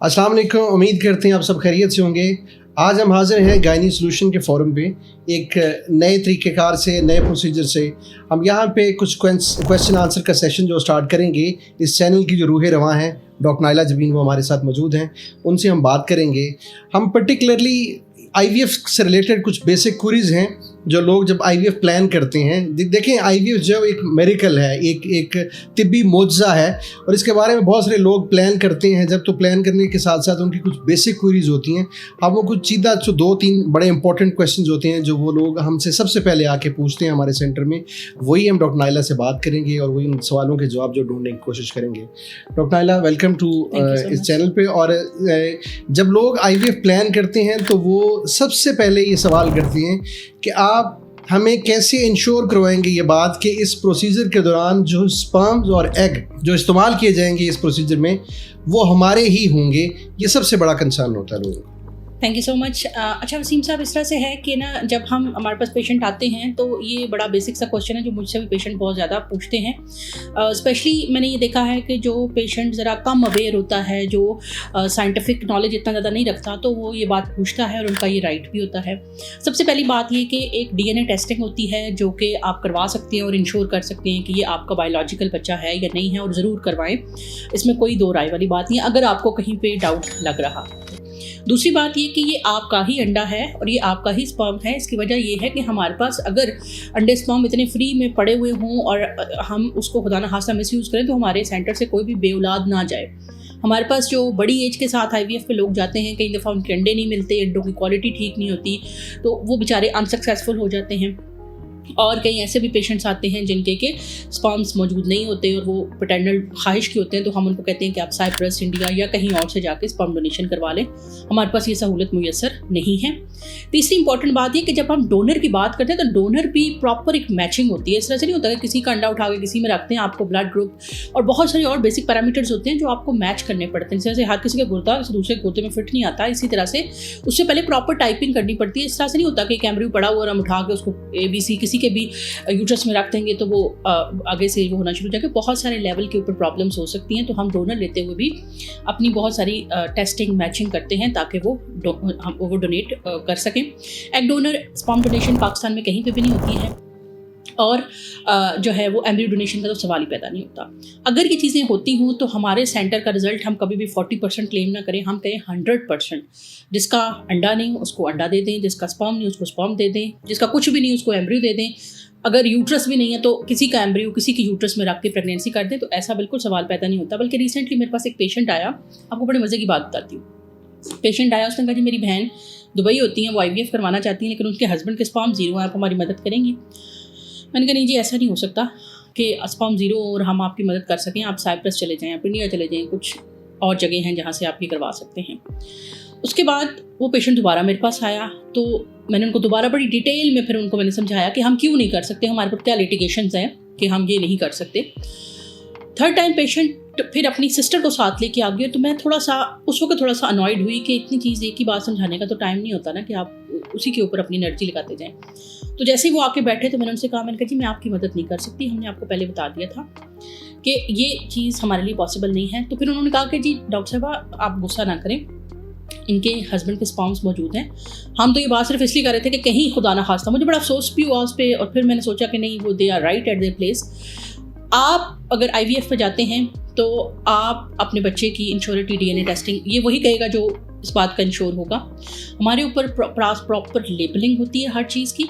अस्सलाम वालेकुम। उम्मीद करते हैं आप सब खैरियत से होंगे। आज हम हाज़िर हैं गायनी सोल्यूशन के फ़ोरम पे एक नए तरीक़ेकार से, नए प्रोसीजर से। हम यहाँ पे कुछ क्वेश्चन आंसर का सेशन जो स्टार्ट करेंगे। इस चैनल की जो रूह रवां हैं डॉक्टर नाइला जबीन, वो हमारे साथ मौजूद हैं, उनसे हम बात करेंगे। हम पर्टिकुलरली IVF से रिलेटेड कुछ बेसिक क्वेरीज़ हैं जो लोग जब IVF प्लान करते हैं। देखें, IVF जो एक मेरिकल है, एक तिब्बी मोज़ा है, और इसके बारे में बहुत सारे लोग प्लान करते हैं। जब तो प्लान करने के साथ साथ उनकी कुछ बेसिक क्वेरीज़ होती हैं। अब वो कुछ सीधा जो 2-3 बड़े इंपॉर्टेंट क्वेश्चंस होते हैं जो वो लोग हमसे सबसे पहले आके पूछते हैं हमारे सेंटर में, वही हम डॉक्टर नाइला से बात करेंगे और वही उन सवालों के जवाब जो ढूंढने की कोशिश करेंगे। डॉक्टर नाइला, वेलकम टू इस चैनल पे। और जब लोग IVF प्लान करते हैं तो वो सबसे पहले ये सवाल करते हैं कि आप हमें कैसे इंश्योर करवाएंगे ये बात कि इस प्रोसीजर के दौरान जो स्पर्म्स और एग जो इस्तेमाल किए जाएंगे इस प्रोसीजर में वो हमारे ही होंगे। ये सबसे बड़ा कंसर्न होता है लोगों को। Thank you so much. अच्छा वसीम साहब, इस तरह से है कि ना, जब हम हमारे पास पेशेंट आते हैं तो ये बड़ा बेसिक सा क्वेश्चन है जो मुझसे भी पेशेंट बहुत ज़्यादा पूछते हैं। स्पेशली मैंने ये देखा है कि जो पेशेंट ज़रा कम अवेयर होता है, जो साइंटिफिक नॉलेज इतना ज़्यादा नहीं रखता, तो वो ये बात पूछता है और उनका ये राइट भी होता है। सबसे पहली बात ये कि एक DNA टेस्टिंग होती है जो कि आप करवा सकते हैं और इंश्योर कर सकते हैं कि ये आपका बायोलॉजिकल बच्चा है या नहीं है, और ज़रूर करवाएं। इसमें कोई दो राय वाली बात नहीं है अगर आपको कहीं पर डाउट लग रहा। दूसरी बात ये कि ये आपका ही अंडा है और ये आपका ही स्पर्म है। इसकी वजह ये है कि हमारे पास अगर अंडे स्पर्म इतने फ्री में पड़े हुए हों और हम उसको खुदा न खास्ता मिसयूज़ करें तो हमारे सेंटर से कोई भी बेऔलाद ना जाए। हमारे पास जो बड़ी एज के साथ IVF पे लोग जाते हैं, कई दफ़ा उनके अंडे नहीं मिलते, अंडों की क्वालिटी ठीक नहीं होती, तो वो बेचारे अनसक्सेसफुल हो जाते हैं। और कई ऐसे भी पेशेंट्स आते हैं जिनके के स्पर्म्स मौजूद नहीं होते और वो पैटर्नल ख्वाहिश के होते हैं, तो हम उनको कहते हैं कि आप साइप्रस, इंडिया या कहीं और से जाके स्पर्म डोनेशन करवा लें। हमारे पास ये सहूलत मुयस्सर नहीं है। तीसरी इंपॉर्टेंट बात ये कि जब हम डोनर की बात करते हैं तो डोनर भी प्रॉपर एक मैचिंग होती है। इस तरह से नहीं होता कि किसी का अंडा उठा के किसी में रखते हैं, आपको ब्लड ग्रुप और बहुत सारे और बेसिक पैरामीटर्स होते हैं जो आपको मैच करने पड़ते हैं। जैसे हर किसी का गुर्दा किसी दूसरे गुर्दे में फिट नहीं आता, इसी तरह से उससे पहले प्रॉपर टाइपिंग करनी पड़ती है। इस तरह से नहीं होता कि कैमरे पड़ा हुआ और हम उठा के उसको ABC किसी के भी यूट्रस में रख देंगे तो वो आगे से वो होना शुरू हो जाएगा। बहुत सारे लेवल के ऊपर प्रॉब्लम्स हो सकती हैं, तो हम डोनर लेते हुए भी अपनी बहुत सारी टेस्टिंग मैचिंग करते हैं ताकि वो डोनेट कर सकें। Egg donor sperm donation Pakistan में कहीं पे भी नहीं होती है, और जो है वो एम्ब्रियो डोनेशन का तो सवाल ही पैदा नहीं होता। अगर ये चीज़ें होती हों तो हमारे सेंटर का रिजल्ट हम कभी भी 40% क्लेम ना करें, हम कहें 100%। जिसका अंडा नहीं उसको अंडा दे दें, जिसका स्पर्म नहीं उसको स्पर्म दे दें, जिसका कुछ भी नहीं उसको एम्ब्रियो दे दें। अगर यूट्रस भी नहीं है तो किसी का एम्ब्रियो किसी की यूट्रस में रख के प्रेगनेंसी कर दें, तो ऐसा बिल्कुल सवाल पैदा नहीं होता। बल्कि रिसेंटली मेरे पास एक पेशेंट आया, आपको बड़े मज़े की बात बताती हूँ। पेशेंट आया, उसने कहा जी मेरी बहन दुबई होती हैं, वो IVF करवाना चाहती हैं लेकिन उनके हस्बैंड के स्पर्म 0 हैं, आप हमारी मदद करेंगी? मैंने कहा नहीं जी, ऐसा नहीं हो सकता कि स्पर्म 0 और हम आपकी मदद कर सकें। आप साइप्रस चले जाएँ, आप इंडिया चले जाएँ, कुछ और जगह हैं जहाँ से आप ये करवा सकते हैं। उसके बाद वो पेशेंट दोबारा मेरे पास आया, तो मैंने उनको दोबारा बड़ी डिटेल में फिर उनको मैंने समझाया कि हम क्यों नहीं कर सकते, हमारे पर क्या लिटिगेशंस हैं कि हम ये नहीं कर सकते। थर्ड टाइम पेशेंट फिर अपनी सिस्टर को साथ लेके आ गया, तो मैं थोड़ा सा अनॉयड हुई कि इतनी चीज़ एक ही बात समझाने का तो टाइम नहीं होता ना कि आप उसी के ऊपर अपनी एनर्जी लगाते जाएं। तो जैसे ही वो आके बैठे तो मैंने उनसे कहा, मैंने कहा जी मैं आपकी मदद नहीं कर सकती, हमने आपको पहले बता दिया था कि ये चीज़ हमारे लिए पॉसिबल नहीं है। तो फिर उन्होंने कहा कि जी डॉक्टर साहब आप गुस्सा ना करें, इनके हस्बैंड के स्पर्म्स मौजूद हैं। हम तो ये बात सिर्फ इसलिए कर रहे थे कि कहीं खुदा ना खास्ता, मुझे बड़ा अफसोस भी हुआ उस पर, और फिर मैंने सोचा कि नहीं, वो they are right at their place. आप अगर IVF पे जाते हैं तो आप अपने बच्चे की इंश्योरिटी DNA टेस्टिंग, ये वही कहेगा जो इस बात का इंश्योर होगा। हमारे ऊपर प्रॉपर लेबलिंग होती है हर चीज़ की,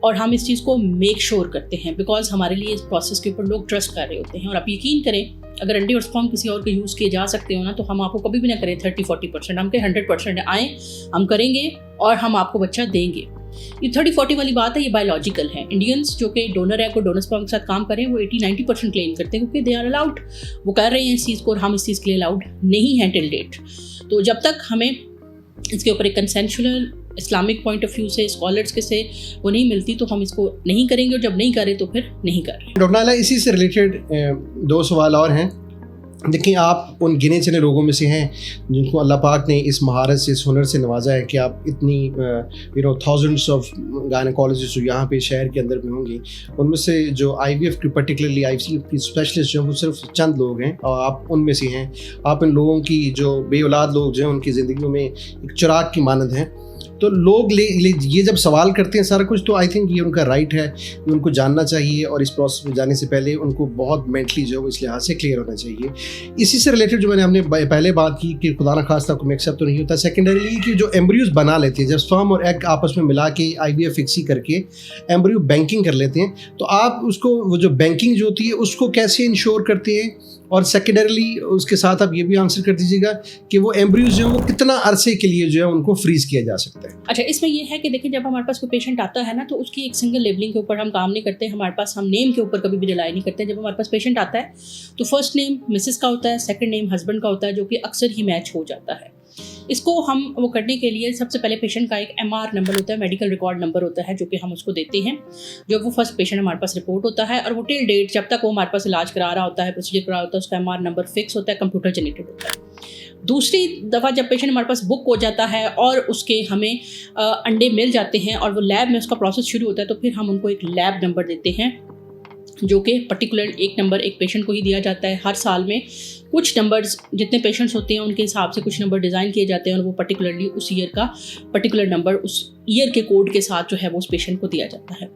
और हम इस चीज़ को मेक श्योर करते हैं बिकॉज हमारे लिए इस प्रोसेस के ऊपर लोग ट्रस्ट कर रहे होते हैं। और आप यकीन करें, अगर अंडे और स्पर्म किसी और के यूज़ किए जा सकते हो ना, तो हम आपको कभी भी ना करें 30-40%, हम कहें 100% आएँ, हम करेंगे और हम आपको बच्चा देंगे। ये 30-40 वाली बात है, ये बायोलॉजिकल है। इंडियंस जो कि डोनर है, को डोनर स्पर्म के साथ काम करें, वो 80-90% क्लेम करते हैं क्योंकि दे आर अलाउड, वो कर रहे हैं इस चीज़ को, और हम इस चीज़ के लिए अलाउड नहीं हैं टिल डेट। तो जब तक हमें इसके ऊपर एक consensual Islamic point of view से, स्कॉलर्स के से वो नहीं मिलती, तो हम इसको नहीं करेंगे, और जब नहीं करें तो फिर नहीं कर रहे। डॉक्टर नाइला, इसी से रिलेटेड 2 सवाल और हैं। देखिए, आप उन गिने चुने लोगों में से हैं जिनको अल्लाह पाक ने इस महारत से, इस हुनर से नवाजा है कि आप इतनी थाउजेंड्स ऑफ गायनेकोलॉजिस्ट जो यहाँ पे शहर के अंदर में होंगी, उनमें से जो IVF की पर्टिकुलरली IVF की स्पेशलिस्ट जो हैं वो सिर्फ चंद लोग हैं और आप उनमें से हैं। आप इन लोगों की जो बेऔलाद लोग जो हैं उनकी ज़िंदगियों में एक चिराग की मानद हैं। तो लोग ये जब सवाल करते हैं सारा कुछ, तो आई थिंक ये उनका राइट है, उनको जानना चाहिए और इस प्रोसेस में जाने से पहले उनको बहुत मेंटली जो है इस लिहाज से क्लियर होना चाहिए। इसी से रिलेटेड जो हमने पहले बात की कि खुदा न खास्ता को मिक्सअप तो नहीं होता। सेकेंडरीली कि जो एम्ब्रियोज बना लेते हैं, जब स्पर्म और एग आपस में मिला के IVF फिक्सी करके एम्ब्रियो बैंकिंग कर लेते हैं, तो आप उसको वो जो बैंकिंग जो होती है उसको कैसे इंश्योर करते हैं? और सेकेंडरीली उसके साथ आप ये भी आंसर कर दीजिएगा कि वो एम्ब्रियोज जो है वो कितना अरसे के लिए जो है उनको फ्रीज किया जा सकता है। अच्छा, इसमें ये है कि देखिए, जब हमारे पास कोई पेशेंट आता है ना, तो उसकी एक सिंगल लेबलिंग के ऊपर हम काम नहीं करते। हमारे पास हम नेम के ऊपर कभी भी रिलाई नहीं करते। जब हमारे पास पेशेंट आता है तो फर्स्ट नेम मिसेस का होता है, सेकंड नेम हस्बैंड का होता है, जो कि अक्सर ही मैच हो जाता है। इसको हम वो करने के लिए सबसे पहले पेशेंट का एक MR नंबर होता है, मेडिकल रिकॉर्ड नंबर होता है, जो कि हम उसको देते हैं। जो वो फर्स्ट पेशेंट हमारे पास रिपोर्ट होता है और वो टिल डेट जब तक वो हमारे पास इलाज करा रहा होता है, प्रोसीजर करा होता है, उसका MR नंबर फिक्स होता है, कंप्यूटर जनरेटेड होता है। दूसरी दफ़ा जब पेशेंट हमारे पास बुक हो जाता है और उसके हमें अंडे मिल जाते हैं और वो लैब में उसका प्रोसेस शुरू होता है, तो फिर हम उनको एक लैब नंबर देते हैं, जो कि पर्टिकुलर एक नंबर एक पेशेंट को ही दिया जाता है। हर साल में कुछ नंबर्स, जितने पेशेंट्स होते हैं उनके हिसाब से कुछ नंबर डिज़ाइन किए जाते हैं और वो पर्टिकुलरली उस ईयर का पर्टिकुलर नंबर उस ईयर के कोड के साथ जो है वो उस पेशेंट को दिया जाता है।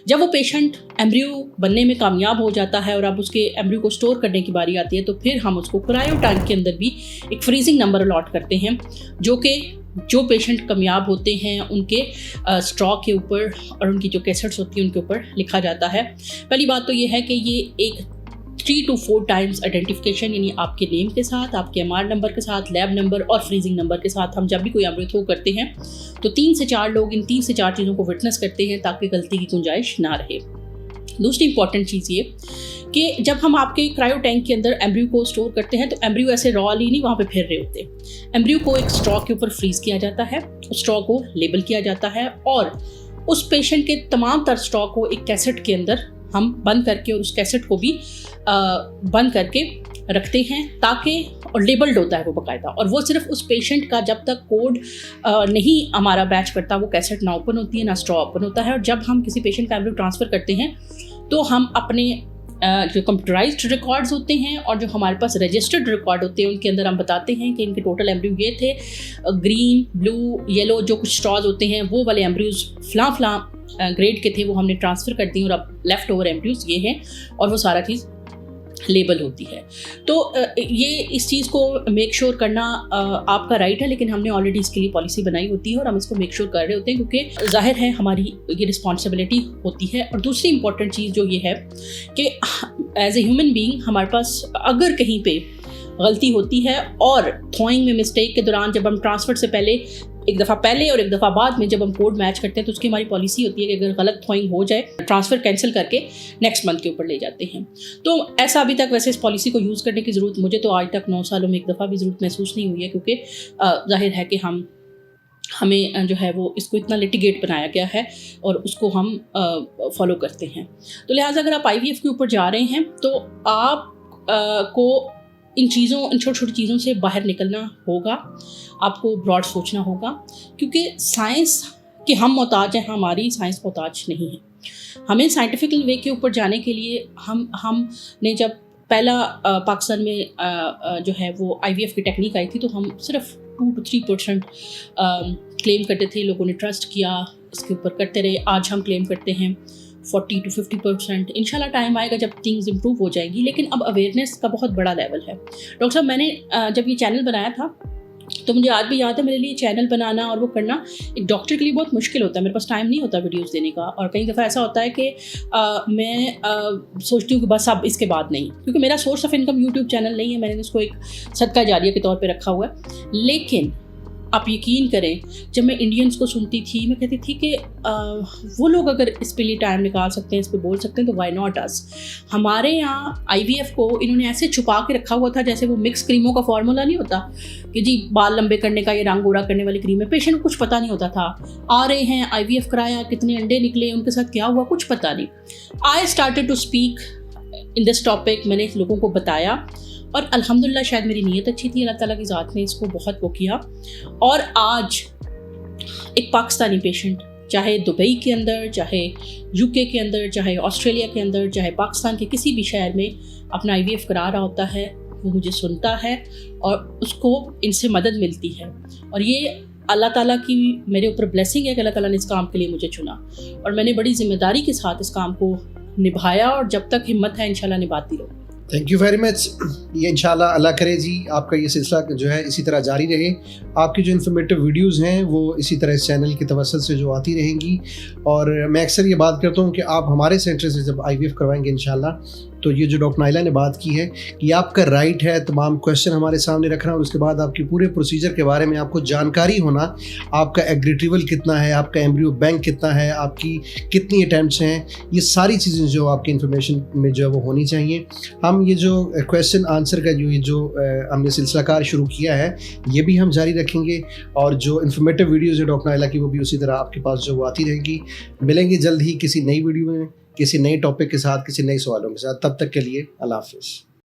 जब वो पेशेंट एम्ब्रियो बनने में कामयाब हो जाता है और अब उसके एम्ब्रियो को स्टोर करने की बारी आती है, तो फिर हम उसको क्रायो टैंक के अंदर भी एक फ्रीजिंग नंबर अलॉट करते हैं, जो कि जो पेशेंट कामयाब होते हैं उनके स्ट्रॉ के ऊपर और उनकी जो कैसेट्स होती हैं उनके ऊपर लिखा जाता है। पहली बात तो ये है कि ये एक 3 to 4 टाइम्स आइडेंटिफिकेशन, यानी आपके नेम के साथ, आपके MR नंबर के साथ, लैब नंबर और फ्रीजिंग नंबर के साथ हम जब भी कोई एम्ब्रियो थ्रो करते हैं तो 3 से 4 लोग इन 3 से 4 चीज़ों को विटनेस करते हैं ताकि गलती की गुंजाइश ना रहे। दूसरी इंपॉर्टेंट चीज़ ये कि जब हम आपके क्रायो टैंक के अंदर एम्ब्रियो को स्टोर करते हैं तो एम्ब्रियो ऐसे रॉली नहीं वहाँ पे फिर रहे होते। एम्ब्रियो को एक स्ट्रॉ के ऊपर फ्रीज किया जाता है, उस स्ट्रॉ को लेबल किया जाता है और उस पेशेंट के तमाम तर स्ट्रॉ को एक कैसेट के अंदर हम बंद करके और उस कैसेट को भी बंद करके रखते हैं, ताकि और लेबल्ड होता है वो बाकायदा, और वो सिर्फ उस पेशेंट का जब तक कोड नहीं हमारा बैच करता वो कैसेट ना ओपन होती है ना स्ट्रॉ ओपन होता है। और जब हम किसी पेशेंट का एम्ब्रियो ट्रांसफ़र करते हैं तो हम अपने जो कंप्यूटराइज्ड रिकॉर्ड्स होते हैं और जो हमारे पास रजिस्टर्ड रिकॉर्ड होते हैं उनके अंदर हम बताते हैं कि इनके टोटल एम्ब्रियो ये थे, ग्रीन, ब्लू, येलो जो कुछ स्ट्रॉज होते हैं वो वाले एम्ब्रियोज फलां ग्रेड के थे, वो हमने ट्रांसफ़र कर दिए और अब लेफ़्ट ओवर एम्ब्रियोज ये हैं और वो सारा चीज़ लेबल होती है। तो ये इस चीज़ को मेक श्योर करना आपका राइट है, लेकिन हमने ऑलरेडी इसके लिए पॉलिसी बनाई होती है और हम इसको मेक श्योर कर रहे होते हैं क्योंकि जाहिर है हमारी ये रिस्पॉन्सिबिलिटी होती है। और दूसरी इंपॉर्टेंट चीज़ जो ये है कि एज ए ह्यूमन बीइंग हमारे पास अगर कहीं पे गलती होती है और थ्रोइंग में मिस्टेक के दौरान जब हम ट्रांसफ़र से पहले एक दफ़ा पहले और एक दफ़ा बाद में जब हम कोड मैच करते हैं तो उसकी हमारी पॉलिसी होती है कि अगर गलत थ्रोइंग हो जाए ट्रांसफ़र कैंसिल करके नेक्स्ट मंथ के ऊपर ले जाते हैं। तो ऐसा अभी तक वैसे इस पॉलिसी को यूज़ करने की ज़रूरत मुझे तो आज तक 9 सालों में एक दफ़ा भी ज़रूरत महसूस नहीं हुई है, क्योंकि जाहिर है कि हमें जो है वो इसको इतना लिटिगेट बनाया गया है और उसको हम फॉलो करते हैं। तो लिहाजा अगर आप IVF के ऊपर जा रहे हैं तो आप को इन छोटी छोटी चीज़ों से बाहर निकलना होगा, आपको ब्रॉड सोचना होगा, क्योंकि साइंस के हम मोहताज हैं, हमारी साइंस मोहताज नहीं है। हमें साइंटिफिक वे के ऊपर जाने के लिए हमने जब पहला पाकिस्तान में जो है वो IVF की टेक्निक आई थी तो हम सिर्फ 2 to 3% क्लेम करते थे, लोगों ने ट्रस्ट किया, इसके ऊपर करते रहे। आज हम क्लेम करते हैं 40 to 50%। इंशाल्लाह टाइम आएगा जब थिंग्स इम्प्रूव हो जाएंगी, लेकिन अब अवेयरनेस का बहुत बड़ा लेवल है। डॉक्टर साहब, मैंने जब ये चैनल बनाया था तो मुझे आज भी याद है, मेरे लिए चैनल बनाना और वो करना एक डॉक्टर के लिए बहुत मुश्किल होता है। मेरे पास टाइम नहीं होता वीडियोस देने का, और कई दफ़ा ऐसा होता है कि मैं सोचती हूँ कि बस अब इसके बाद नहीं, क्योंकि मेरा source of income YouTube channel नहीं है, मैंने इसको एक सदका जारिया के तौर पर रखा हुआ है। लेकिन आप यकीन करें, जब मैं इंडियंस को सुनती थी मैं कहती थी कि वो लोग अगर इस पे लिए टाइम निकाल सकते हैं, इस पे बोल सकते हैं, तो वाई नॉट अस। हमारे यहाँ IVF को इन्होंने ऐसे छुपा के रखा हुआ था जैसे वो मिक्स क्रीमों का फार्मूला नहीं होता कि जी बाल लंबे करने का, ये रंग गोरा करने वाली क्रीम है। पेशेंट को कुछ पता नहीं होता था, आ रहे हैं IVF कराया, कितने अंडे निकले, उनके साथ क्या हुआ, कुछ पता नहीं। I started to speak in this topic, मैंने लोगों को बताया और अल्हम्दुलिल्लाह शायद मेरी नीयत अच्छी थी, अल्लाह ताला की ज़ात ने इसको बहुत वो किया। और आज एक पाकिस्तानी पेशेंट, चाहे दुबई के अंदर, चाहे यूके के अंदर, चाहे ऑस्ट्रेलिया के अंदर, चाहे पाकिस्तान के किसी भी शहर में अपना IVF करा रहा होता है, वो मुझे सुनता है और उसको इनसे मदद मिलती है। और ये अल्लाह ताला की मेरे ऊपर ब्लेसिंग है कि अल्लाह ताला ने इस काम के लिए मुझे चुना और मैंने बड़ी ज़िम्मेदारी के साथ इस काम को निभाया और जब तक हिम्मत है इंशाल्लाह निभाती रहूँ। Thank you very much. ये इंशाल्लाह अल्लाह करे जी आपका ये सिलसिला जो है इसी तरह जारी रहे। आपकी जो इन्फॉर्मेटिव वीडियोस हैं वो इसी तरह इस चैनल की तवस्सुत से जो आती रहेंगी। और मैं अक्सर ये बात करता हूँ कि आप हमारे सेंटर से जब IVF करवाएंगे इंशाल्लाह, तो ये जो डॉक्टर नाइला ने बात की है कि आपका राइट है तमाम क्वेश्चन हमारे सामने रखना और उसके बाद आपकी पूरे प्रोसीजर के बारे में आपको जानकारी होना, आपका एग रिट्रीवल कितना है, आपका एम्ब्रियो बैंक कितना है, आपकी कितनी अटैम्प्ट्स हैं, ये सारी चीज़ें जो आपकी इन्फॉर्मेशन में जो है वो होनी चाहिए। हम ये जो क्वेश्चन आंसर का जो हमने सिलसिलाकार शुरू किया है ये भी हम जारी रखेंगे और जो इन्फॉर्मेटिव वीडियोज़ है डॉक्टर नाइला की वो भी उसी तरह आपके पास जो वो आती रहेंगी। मिलेंगे जल्द ही किसी नई वीडियो में, किसी नए टॉपिक के साथ, किसी नए सवालों के साथ। तब तक के लिए अल्लाह हाफ़िज़।